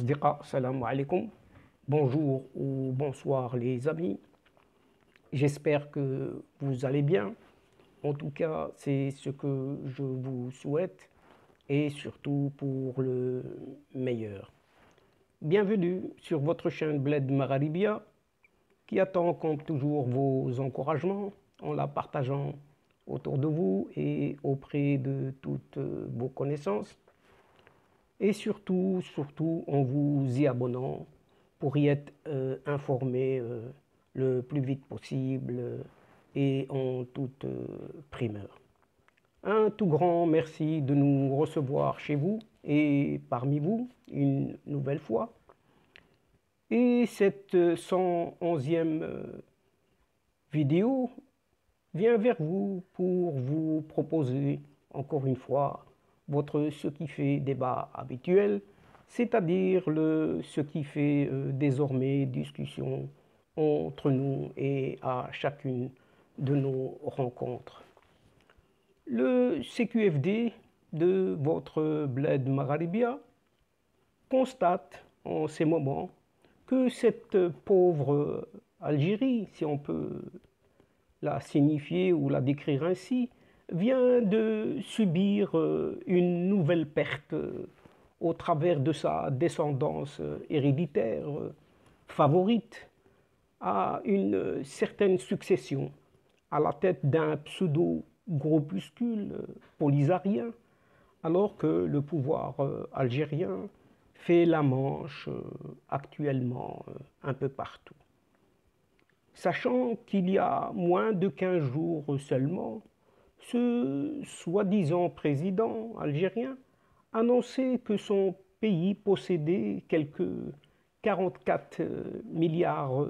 Asdiqa, salam alaikum. Bonjour ou bonsoir les amis. J'espère que vous allez bien. En tout cas, c'est ce que je vous souhaite et surtout pour le meilleur. Bienvenue sur votre chaîne Bled Magharibia qui attend comme toujours vos encouragements en la partageant autour de vous et auprès de toutes vos connaissances. Et surtout en vous y abonnant pour y être informé le plus vite possible et en toute primeur. Un tout grand merci de nous recevoir chez vous et parmi vous une nouvelle fois. Et cette 111e vidéo vient vers vous pour vous proposer encore une fois votre ce qui fait débat habituel, c'est-à-dire ce qui fait désormais discussion entre nous et à chacune de nos rencontres. Le CQFD de votre Bled Magharibia constate en ces moments que cette pauvre Algérie, si on peut la signifier ou la décrire ainsi, vient de subir une nouvelle perte au travers de sa descendance héréditaire favorite à une certaine succession à la tête d'un pseudo-groupuscule polysarien, alors que le pouvoir algérien fait la manche actuellement un peu partout. Sachant qu'il y a moins de 15 jours seulement, ce soi-disant président algérien annonçait que son pays possédait quelques 44 milliards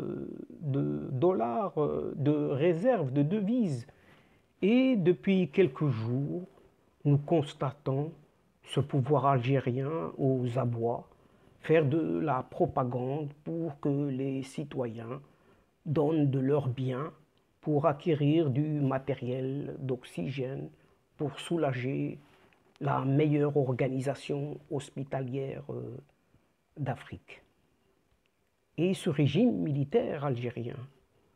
de dollars de réserves de devises. Et depuis quelques jours, nous constatons ce pouvoir algérien aux abois faire de la propagande pour que les citoyens donnent de leurs biens pour acquérir du matériel d'oxygène pour soulager la meilleure organisation hospitalière d'Afrique. Et ce régime militaire algérien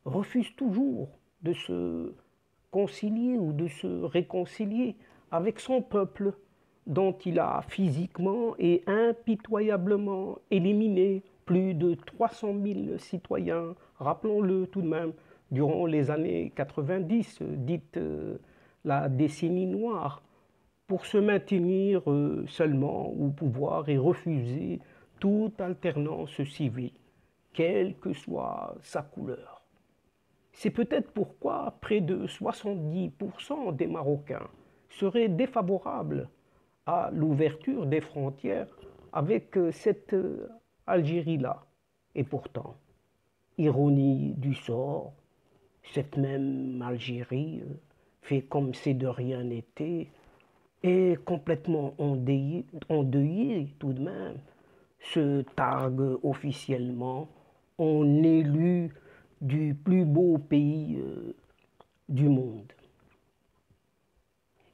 refuse toujours de se concilier ou de se réconcilier avec son peuple dont il a physiquement et impitoyablement éliminé plus de 300 000 citoyens, rappelons-le tout de même, durant les années 90, dites la décennie noire, pour se maintenir seulement au pouvoir et refuser toute alternance civile, quelle que soit sa couleur. C'est peut-être pourquoi près de 70% des Marocains seraient défavorables à l'ouverture des frontières avec cette Algérie-là. Et pourtant, ironie du sort, cette même Algérie fait comme si de rien n'était, est complètement endeuillée tout de même, se targue officiellement en élu du plus beau pays du monde.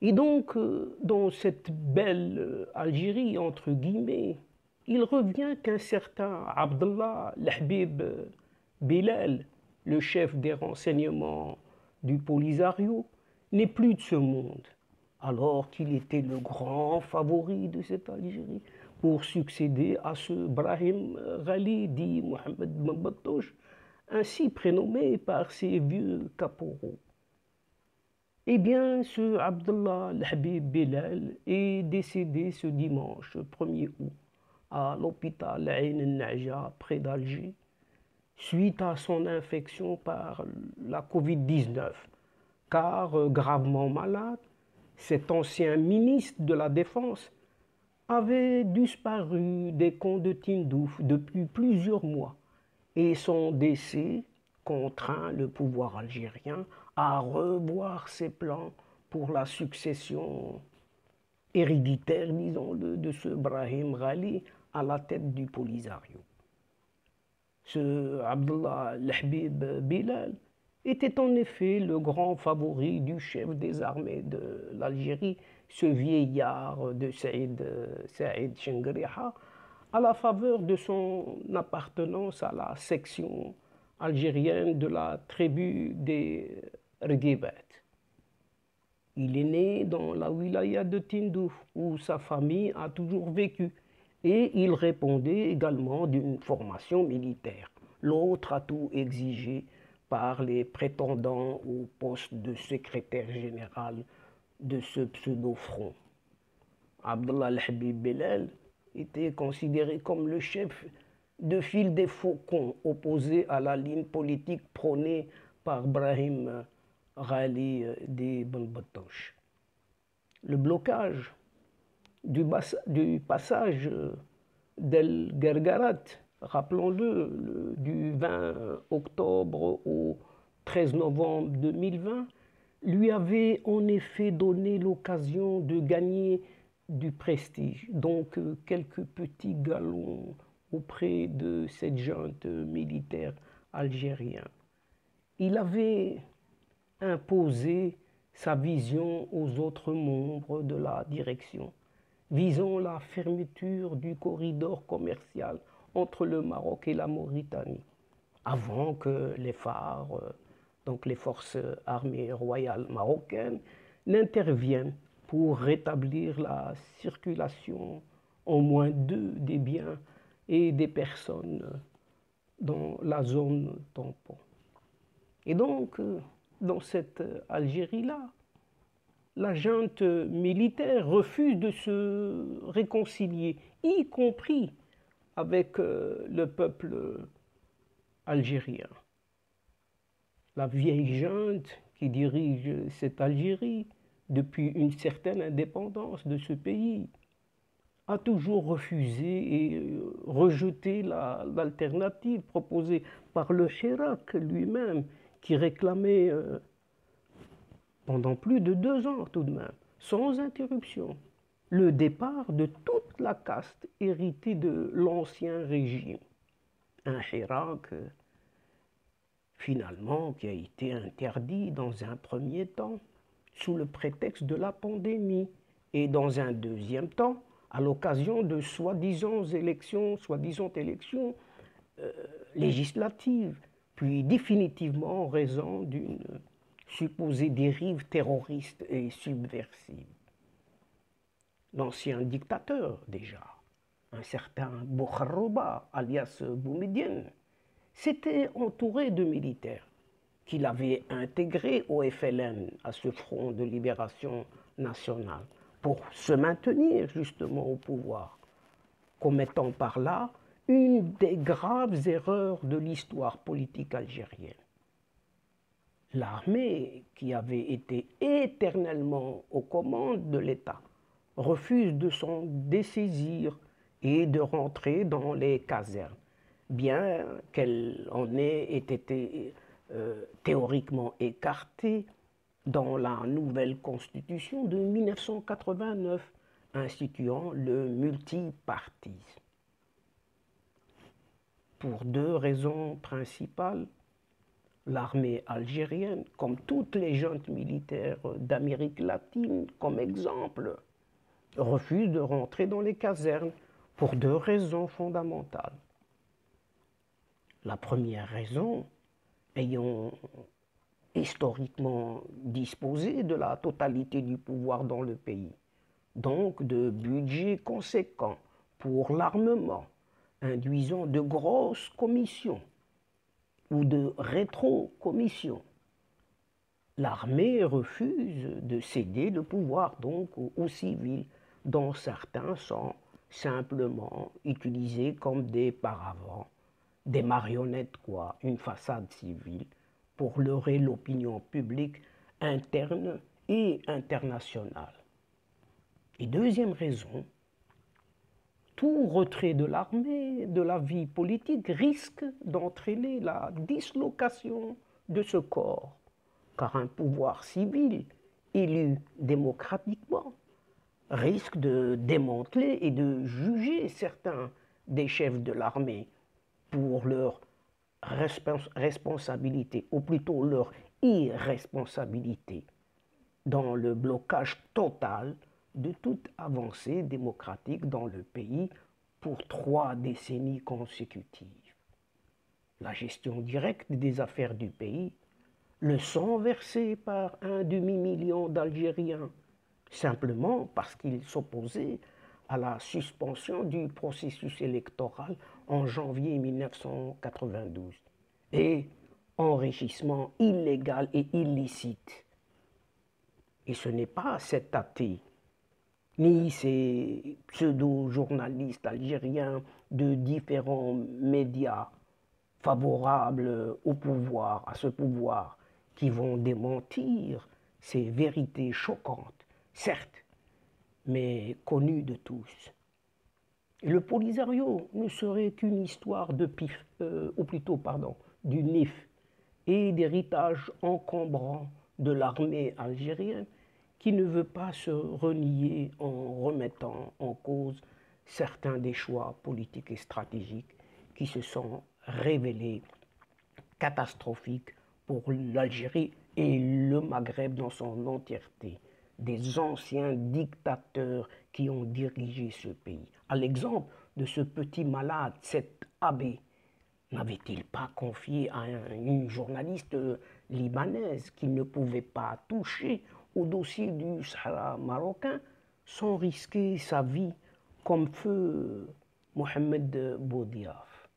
Et donc, dans cette belle Algérie, entre guillemets, il revient qu'un certain Abdallah Al-Habib Bilal, le chef des renseignements du Polisario, n'est plus de ce monde, alors qu'il était le grand favori de cette Algérie pour succéder à ce Brahim Ghali, dit Mohamed Ben Battouche, ainsi prénommé par ses vieux caporaux. Eh bien, ce Abdallah Al-Habib Bilal est décédé ce dimanche 1er août à l'hôpital Ain al-Naja près d'Alger suite à son infection par la Covid-19, car gravement malade, cet ancien ministre de la Défense avait disparu des camps de Tindouf depuis plusieurs mois et son décès contraint le pouvoir algérien à revoir ses plans pour la succession héréditaire, disons-le, de ce Brahim Ghali à la tête du Polisario. Ce Abdallah Al-Habib Bilal était en effet le grand favori du chef des armées de l'Algérie, ce vieillard de Saïd Chengriha, à la faveur de son appartenance à la section algérienne de la tribu des Rguibat. Il est né dans la wilaya de Tindouf, où sa famille a toujours vécu, et il répondait également d'une formation militaire, l'autre atout exigé par les prétendants au poste de secrétaire général de ce pseudo-front. Abdallah al-Habib Belal était considéré comme le chef de file des faucons, opposé à la ligne politique prônée par Brahim Ghali d'Ibn Battuta. Le blocage du passage d'El Guergarat, rappelons-le, du 20 octobre au 13 novembre 2020, lui avait en effet donné l'occasion de gagner du prestige, donc quelques petits galons auprès de cette junte militaire algérienne. Il avait imposé sa vision aux autres membres de la direction, visant la fermeture du corridor commercial entre le Maroc et la Mauritanie, avant que les phares, donc les forces armées royales marocaines, n'interviennent pour rétablir la circulation en moins d'eux des biens et des personnes dans la zone tampon. Et donc, dans cette Algérie-là, la junte militaire refuse de se réconcilier, y compris avec le peuple algérien. La vieille junte qui dirige cette Algérie depuis une certaine indépendance de ce pays a toujours refusé et rejeté l'alternative proposée par le Chirac lui-même, qui réclamait pendant plus de 2 ans tout de même, sans interruption, le départ de toute la caste héritée de l'ancien régime. Un Chirac, finalement, qui a été interdit dans un premier temps, sous le prétexte de la pandémie, et dans un deuxième temps, à l'occasion de soi-disant élections législatives, puis définitivement en raison d'une supposée dérive terroriste et subversive. L'ancien dictateur, déjà, un certain Bokharoba, alias Boumediene, s'était entouré de militaires qu'il avait intégrés au FLN, à ce Front de libération nationale, pour se maintenir justement au pouvoir, commettant par là une des graves erreurs de l'histoire politique algérienne. L'armée, qui avait été éternellement aux commandes de l'État, refuse de s'en dessaisir et de rentrer dans les casernes, bien qu'elle en ait été théoriquement écartée dans la nouvelle constitution de 1989, instituant le multipartisme. Pour 2 raisons principales, l'armée algérienne, comme toutes les juntes militaires d'Amérique latine, comme exemple, refuse de rentrer dans les casernes pour 2 raisons fondamentales. La première raison, ayant historiquement disposé de la totalité du pouvoir dans le pays, donc de budgets conséquents pour l'armement, induisant de grosses commissions ou de rétro-commissions. L'armée refuse de céder le pouvoir donc aux civils, dont certains sont simplement utilisés comme des paravents, des marionnettes quoi, une façade civile pour leurrer l'opinion publique interne et internationale. Et deuxième raison, tout retrait de l'armée de la vie politique risque d'entraîner la dislocation de ce corps, car un pouvoir civil élu démocratiquement risque de démanteler et de juger certains des chefs de l'armée pour leur responsabilité, ou plutôt leur irresponsabilité, dans le blocage total de toute avancée démocratique dans le pays pour 3 décennies consécutives. La gestion directe des affaires du pays, le sang versé par un demi-million d'Algériens, simplement parce qu'ils s'opposaient à la suspension du processus électoral en janvier 1992, et enrichissement illégal et illicite. Et ce n'est pas cet athée, ni ces pseudo-journalistes algériens de différents médias favorables au pouvoir, à ce pouvoir, qui vont démentir ces vérités choquantes, certes, mais connues de tous. Et le Polisario ne serait qu'une histoire de pif, ou plutôt, pardon, du NIF et d'héritage encombrant de l'armée algérienne qui ne veut pas se renier en remettant en cause certains des choix politiques et stratégiques qui se sont révélés catastrophiques pour l'Algérie et le Maghreb dans son entièreté. Des anciens dictateurs qui ont dirigé ce pays. À l'exemple de ce petit malade, cet abbé, n'avait-il pas confié à une journaliste libanaise qu'il ne pouvait pas toucher au dossier du Sahara marocain sans risquer sa vie comme feu Mohamed Boudiaf?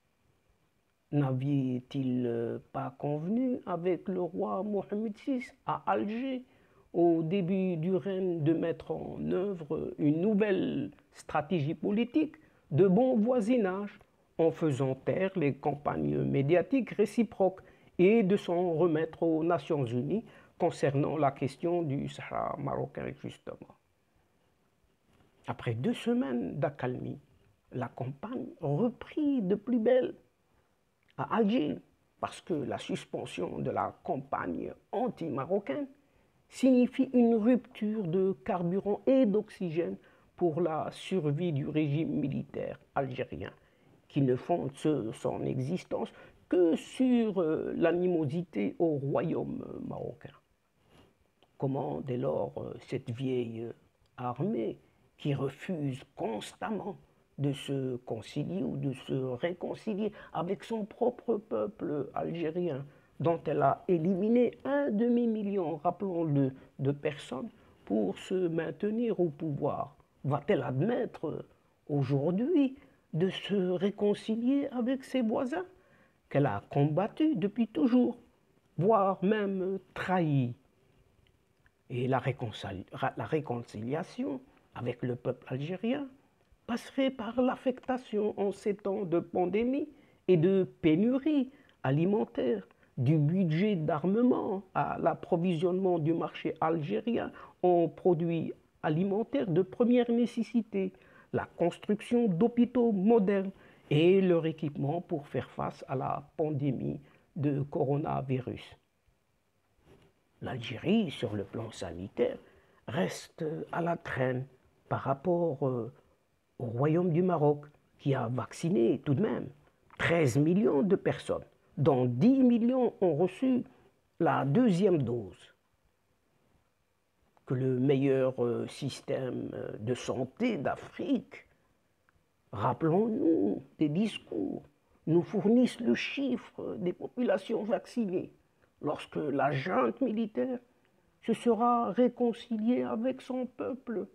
N'avait-il pas convenu avec le roi Mohamed VI à Alger au début du règne de mettre en œuvre une nouvelle stratégie politique de bon voisinage en faisant taire les campagnes médiatiques réciproques et de s'en remettre aux Nations Unies concernant la question du Sahara marocain, justement. Après 2 semaines d'accalmie, la campagne reprit de plus belle à Alger, parce que la suspension de la campagne anti-marocaine signifie une rupture de carburant et d'oxygène pour la survie du régime militaire algérien, qui ne fonde son existence que sur l'animosité au royaume marocain. Comment, dès lors, cette vieille armée qui refuse constamment de se concilier ou de se réconcilier avec son propre peuple algérien, dont elle a éliminé un demi-million, rappelons-le, de personnes pour se maintenir au pouvoir, va-t-elle admettre aujourd'hui de se réconcilier avec ses voisins qu'elle a combattus depuis toujours, voire même trahis? Et la réconciliation avec le peuple algérien passerait par l'affectation en ces temps de pandémie et de pénurie alimentaire du budget d'armement à l'approvisionnement du marché algérien en produits alimentaires de première nécessité, la construction d'hôpitaux modernes et leur équipement pour faire face à la pandémie de coronavirus. L'Algérie, sur le plan sanitaire, reste à la traîne par rapport au Royaume du Maroc, qui a vacciné tout de même 13 millions de personnes, dont 10 millions ont reçu la 2e dose. Que le meilleur système de santé d'Afrique, rappelons-nous des discours, nous fournissent le chiffre des populations vaccinées, lorsque la junte militaire se sera réconciliée avec son peuple,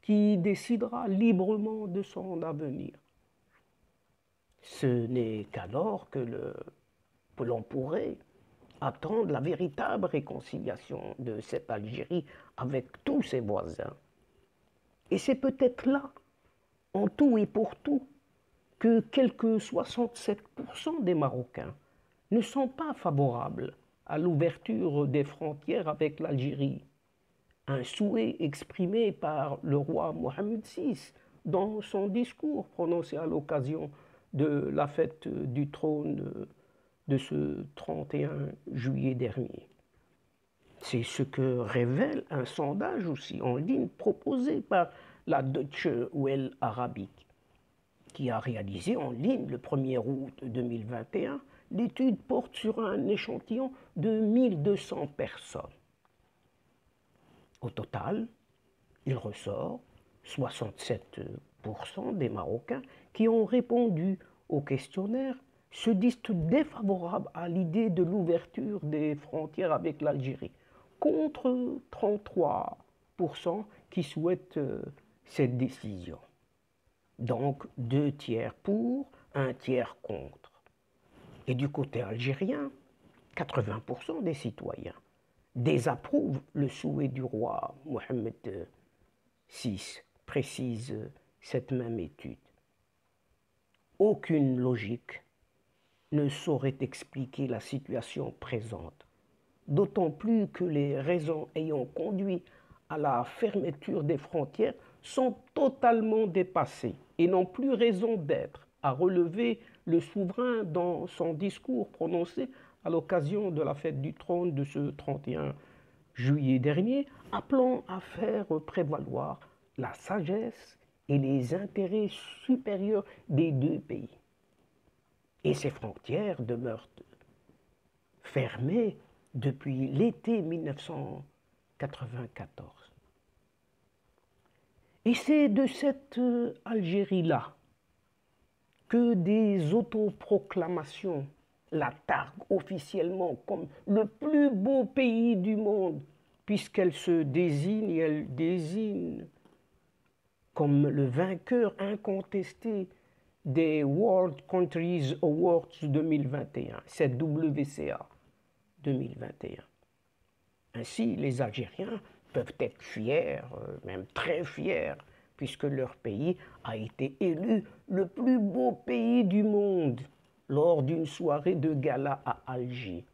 qui décidera librement de son avenir. Ce n'est qu'alors que l'on pourrait attendre la véritable réconciliation de cette Algérie avec tous ses voisins. Et c'est peut-être là, en tout et pour tout, que quelques 67% des Marocains ne sont pas favorables à l'ouverture des frontières avec l'Algérie. Un souhait exprimé par le roi Mohamed VI dans son discours prononcé à l'occasion de la fête du trône de ce 31 juillet dernier. C'est ce que révèle un sondage aussi en ligne proposé par la Deutsche Welle arabique, qui a réalisé en ligne le 1er août 2021. L'étude porte sur un échantillon de 1200 personnes. Au total, il ressort 67% des Marocains qui ont répondu au questionnaire se disent défavorables à l'idée de l'ouverture des frontières avec l'Algérie, contre 33% qui souhaitent cette décision. Donc 2 tiers pour, 1 tiers contre. Et du côté algérien, 80% des citoyens désapprouvent le souhait du roi Mohamed VI, précise cette même étude. Aucune logique ne saurait expliquer la situation présente, d'autant plus que les raisons ayant conduit à la fermeture des frontières sont totalement dépassées et n'ont plus raison d'être, a relevé le souverain dans son discours prononcé à l'occasion de la fête du trône de ce 31 juillet dernier, appelant à faire prévaloir la sagesse et les intérêts supérieurs des deux pays. Et ces frontières demeurent fermées depuis l'été 1994. Et c'est de cette Algérie-là que des autoproclamations la targuent officiellement comme le plus beau pays du monde, puisqu'elle se désigne et elle désigne comme le vainqueur incontesté des World Countries Awards 2021, cette WCA 2021. Ainsi, les Algériens peuvent être fiers, même très fiers, puisque leur pays a été élu le plus beau pays du monde lors d'une soirée de gala à Alger.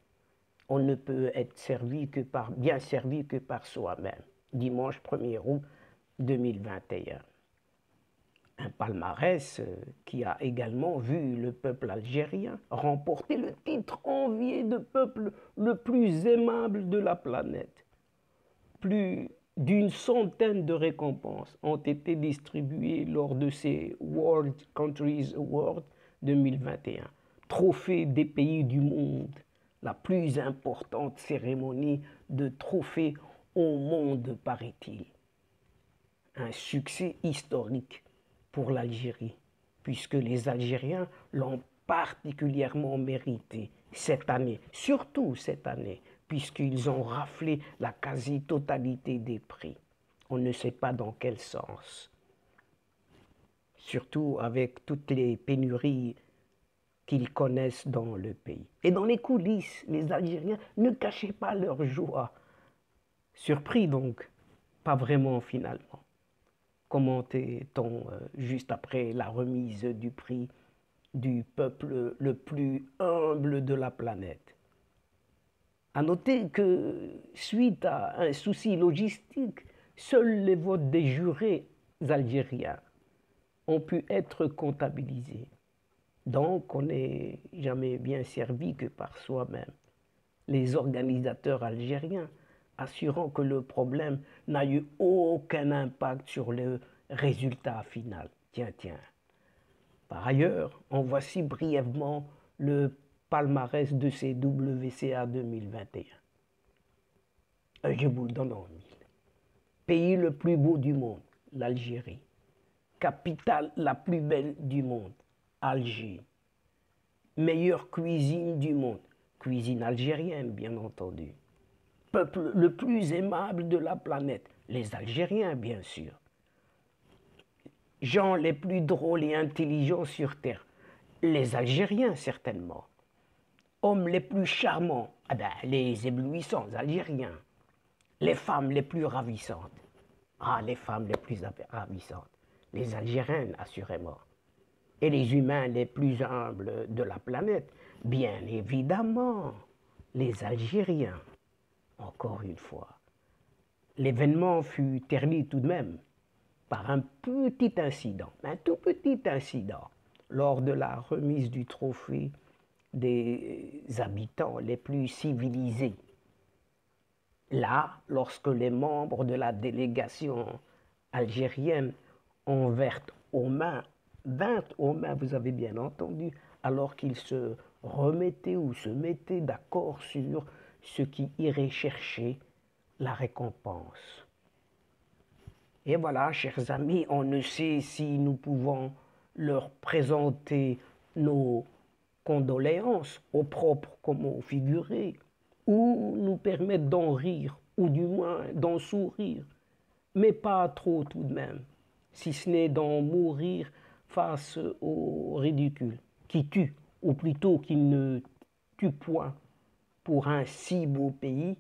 On ne peut être bien servi que par soi-même. Dimanche 1er août 2021. Un palmarès qui a également vu le peuple algérien remporter le titre envié de peuple le plus aimable de la planète. Plus d'une centaine de récompenses ont été distribuées lors de ces World Countries Awards 2021, trophée des pays du monde, la plus importante cérémonie de trophées au monde, paraît-il. Un succès historique pour l'Algérie, puisque les Algériens l'ont particulièrement mérité cette année, surtout cette année, puisqu'ils ont raflé la quasi-totalité des prix. On ne sait pas dans quel sens. Surtout avec toutes les pénuries qu'ils connaissent dans le pays. Et dans les coulisses, les Algériens ne cachaient pas leur joie. Surpris donc, pas vraiment finalement. Commentait-on juste après la remise du prix du peuple le plus humble de la planète. À noter que, suite à un souci logistique, seuls les votes des jurés algériens ont pu être comptabilisés. Donc, on n'est jamais bien servi que par soi-même. Les organisateurs algériens assurant que le problème n'a eu aucun impact sur le résultat final. Tiens. Par ailleurs, en voici brièvement le palmarès de ces WCA 2021. Je vous le donne en mille. Pays le plus beau du monde, l'Algérie. Capitale la plus belle du monde, Alger. Meilleure cuisine du monde, cuisine algérienne bien entendu. Peuple le plus aimable de la planète, les Algériens bien sûr. Gens les plus drôles et intelligents sur Terre, les Algériens certainement. Hommes les plus charmants, les éblouissants Algériens. Les femmes les plus ravissantes, les femmes les plus ravissantes, les Algériennes assurément. Et les humains les plus humbles de la planète, bien évidemment, les Algériens. Encore une fois, l'événement fut terni tout de même par un petit incident, un tout petit incident, lors de la remise du trophée des habitants les plus civilisés. Là, lorsque les membres de la délégation algérienne vinrent aux mains, vous avez bien entendu, alors qu'ils se remettaient ou se mettaient d'accord sur ce qui irait chercher la récompense. Et voilà, chers amis, on ne sait si nous pouvons leur présenter nos condoléances, au propre comme au figuré, ou nous permettre d'en rire, ou du moins d'en sourire, mais pas trop tout de même, si ce n'est d'en mourir face au ridicule, qui tue, ou plutôt qui ne tue point, pour un si beau pays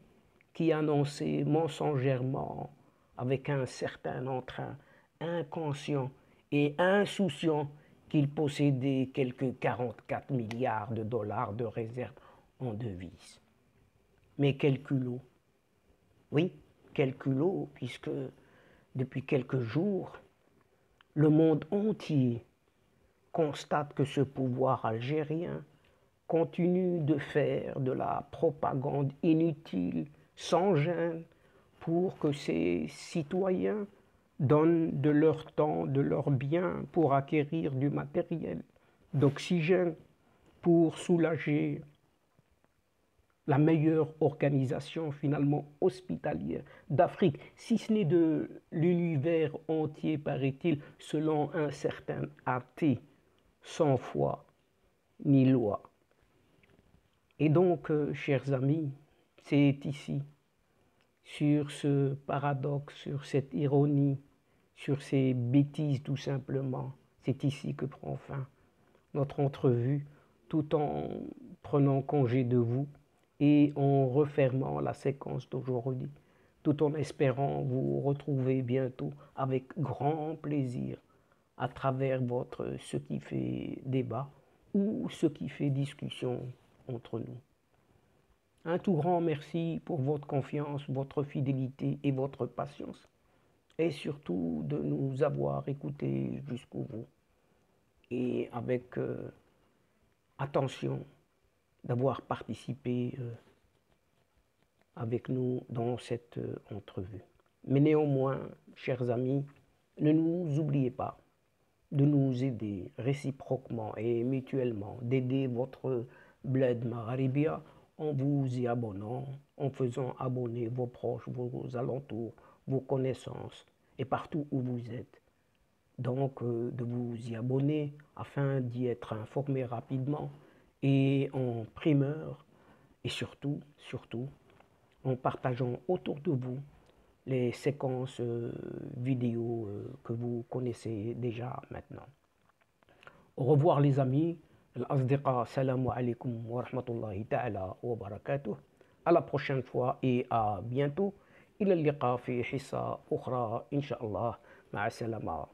qui annonçait mensongèrement, avec un certain entrain inconscient et insouciant, qu'il possédait quelques 44 milliards de dollars de réserves en devises. Mais quel culot! Oui, quel culot, puisque depuis quelques jours, le monde entier constate que ce pouvoir algérien continue de faire de la propagande inutile, sans gêne, pour que ses citoyens donnent de leur temps, de leurs biens pour acquérir du matériel, d'oxygène, pour soulager la meilleure organisation finalement hospitalière d'Afrique, si ce n'est de l'univers entier, paraît-il, selon un certain athée, sans foi ni loi. Et donc, chers amis, c'est ici, sur ce paradoxe, sur cette ironie, sur ces bêtises tout simplement, c'est ici que prend fin notre entrevue, tout en prenant congé de vous et en refermant la séquence d'aujourd'hui, tout en espérant vous retrouver bientôt avec grand plaisir à travers votre ce qui fait débat ou ce qui fait discussion entre nous. Un tout grand merci pour votre confiance, votre fidélité et votre patience, et surtout de nous avoir écoutés jusqu'au bout, et avec attention d'avoir participé avec nous dans cette entrevue. Mais néanmoins, chers amis, ne nous oubliez pas de nous aider réciproquement et mutuellement, d'aider votre Bled Magharibia en vous y abonnant, en faisant abonner vos proches, vos alentours, vos connaissances et partout où vous êtes. Donc, de vous y abonner afin d'y être informé rapidement et en primeur, et surtout, en partageant autour de vous les séquences vidéo que vous connaissez déjà maintenant. Au revoir les amis. الأصدقاء السلام عليكم ورحمة الله تعالى وبركاته. À la prochaine fois et à bientôt. إلى اللقاء في حصة أخرى إن شاء الله. مع السلامة.